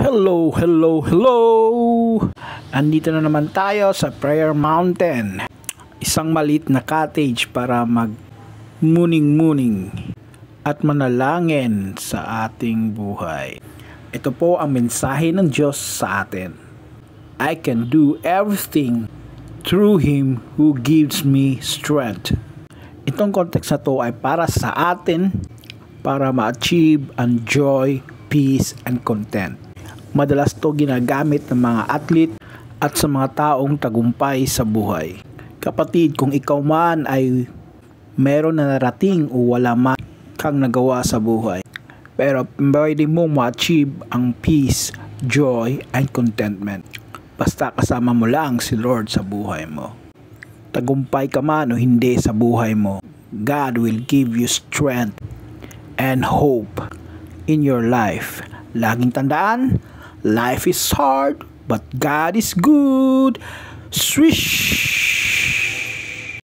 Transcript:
Hello, hello, hello! Andito na naman tayo sa Prayer Mountain. Isang maliit na cottage para mag-muning-muning at manalangin sa ating buhay. Ito po ang mensahe ng Diyos sa atin. I can do everything through Him who gives me strength. Itong context na to ay para sa atin para ma-achieve ang joy, peace, and content. Madalas to ginagamit ng mga athlete at sa mga taong tagumpay sa buhay. Kapatid, kung ikaw man ay meron na narating o wala man kang nagawa sa buhay, pero pwede mong ma-achieve ang peace, joy, and contentment. Basta kasama mo lang si Lord sa buhay mo. Tagumpay ka man o hindi sa buhay mo, God will give you strength and hope in your life. Laging tandaan, life is hard, but God is good. Swish!